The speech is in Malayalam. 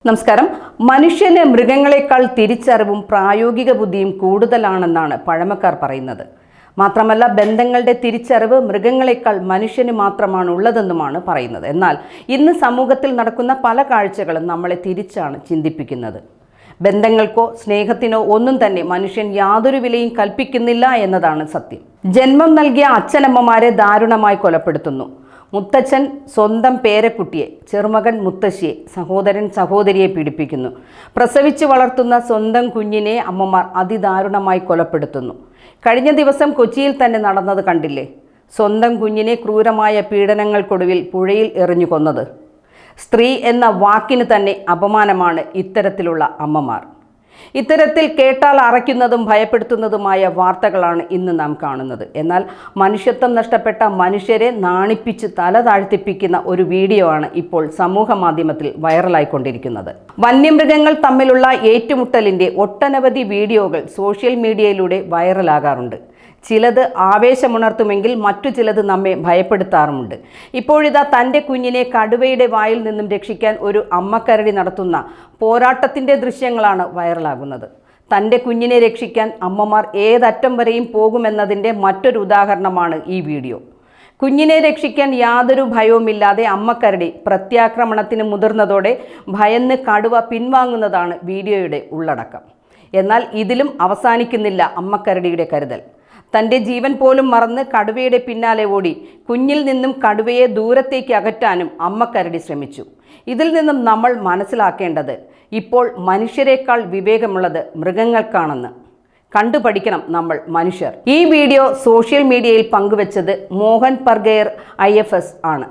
നമസ്കാരം. മനുഷ്യന് മൃഗങ്ങളെക്കാൾ തിരിച്ചറിവും പ്രായോഗിക ബുദ്ധിയും കൂടുതലാണെന്നാണ് പഴമക്കാർ പറയുന്നത്. മാത്രമല്ല, ബന്ധങ്ങളുടെ തിരിച്ചറിവ് മൃഗങ്ങളെക്കാൾ മനുഷ്യന് മാത്രമാണ് ഉള്ളതെന്നുമാണ് പറയുന്നത്. എന്നാൽ ഇന്ന് സമൂഹത്തിൽ നടക്കുന്ന പല കാഴ്ചകളും നമ്മളെ തിരിച്ചാണ് ചിന്തിപ്പിക്കുന്നത്. ബന്ധങ്ങൾക്കോ സ്നേഹത്തിനോ ഒന്നും തന്നെ മനുഷ്യൻ യാതൊരു വിലയും കൽപ്പിക്കുന്നില്ല എന്നതാണ് സത്യം. ജന്മം നൽകിയ അച്ഛനമ്മമാരെ ദാരുണമായി കൊലപ്പെടുത്തുന്നു. മുത്തച്ഛൻ സ്വന്തം പേരക്കുട്ടിയെ, ചെറുമകൻ മുത്തശ്ശിയെ, സഹോദരൻ സഹോദരിയെ പീഡിപ്പിക്കുന്നു. പ്രസവിച്ചു വളർത്തുന്ന സ്വന്തം കുഞ്ഞിനെ അമ്മമാർ അതിദാരുണമായി കൊലപ്പെടുത്തുന്നു. കഴിഞ്ഞ ദിവസം കൊച്ചിയിൽ തന്നെ നടന്നത് കണ്ടില്ലേ? സ്വന്തം കുഞ്ഞിനെ ക്രൂരമായ പീഡനങ്ങൾക്കൊടുവിൽ പുഴയിൽ എറിഞ്ഞു കൊന്നത്. സ്ത്രീ എന്ന വാക്കിന് തന്നെ അപമാനമാണ് ഇത്തരത്തിലുള്ള അമ്മമാർ. ഇത്തരത്തിൽ കേട്ടാൽ അറയ്ക്കുന്നതും ഭയപ്പെടുത്തുന്നതുമായ വാർത്തകളാണ് ഇന്ന് നാം കാണുന്നത്. എന്നാൽ മനുഷ്യത്വം നഷ്ടപ്പെട്ട മനുഷ്യരെ നാണിപ്പിച്ച് തല താഴ്ത്തിപ്പിക്കുന്ന ഒരു വീഡിയോ ആണ് ഇപ്പോൾ സമൂഹ മാധ്യമത്തിൽ വൈറലായിക്കൊണ്ടിരിക്കുന്നത്. വന്യമൃഗങ്ങൾ തമ്മിലുള്ള ഏറ്റുമുട്ടലിൻ്റെ ഒട്ടനവധി വീഡിയോകൾ സോഷ്യൽ മീഡിയയിലൂടെ വൈറലാകാറുണ്ട്. ചിലത് ആവേശമുണർത്തുമെങ്കിൽ മറ്റു ചിലത് നമ്മെ ഭയപ്പെടുത്താറുമുണ്ട്. ഇപ്പോഴിതാ തൻ്റെ കുഞ്ഞിനെ കടുവയുടെ വായിൽ നിന്നും രക്ഷിക്കാൻ ഒരു അമ്മക്കരടി നടത്തുന്ന പോരാട്ടത്തിൻ്റെ ദൃശ്യങ്ങളാണ് വൈറലാകുന്നത്. തൻ്റെ കുഞ്ഞിനെ രക്ഷിക്കാൻ അമ്മമാർ ഏതറ്റം വരെയും പോകുമെന്നതിൻ്റെ മറ്റൊരു ഉദാഹരണമാണ് ഈ വീഡിയോ. കുഞ്ഞിനെ രക്ഷിക്കാൻ യാതൊരു ഭയവുമില്ലാതെ അമ്മക്കരടി പ്രത്യാക്രമണത്തിന് മുതിർന്നതോടെ ഭയന്ന് കടുവ പിൻവാങ്ങുന്നതാണ് വീഡിയോയുടെ ഉള്ളടക്കം. എന്നാൽ ഇതിലും അവസാനിക്കുന്നില്ല അമ്മക്കരടിയുടെ കരുതൽ. തൻ്റെ ജീവൻ പോലും മറന്ന് കടുവയുടെ പിന്നാലെ ഓടി കുഞ്ഞിൽ നിന്നും കടുവയെ ദൂരത്തേക്ക് അകറ്റാനും അമ്മക്കരടി ശ്രമിച്ചു. ഇതിൽ നിന്നും നമ്മൾ മനസ്സിലാക്കേണ്ടത് ഇപ്പോൾ മനുഷ്യരെക്കാൾ വിവേകമുള്ളത് മൃഗങ്ങൾക്കാണെന്ന്. കണ്ടുപഠിക്കണം നമ്മൾ മനുഷ്യർ. ഈ വീഡിയോ സോഷ്യൽ മീഡിയയിൽ പങ്കുവച്ചത് മോഹൻ പർഗേർ IFS ആണ്.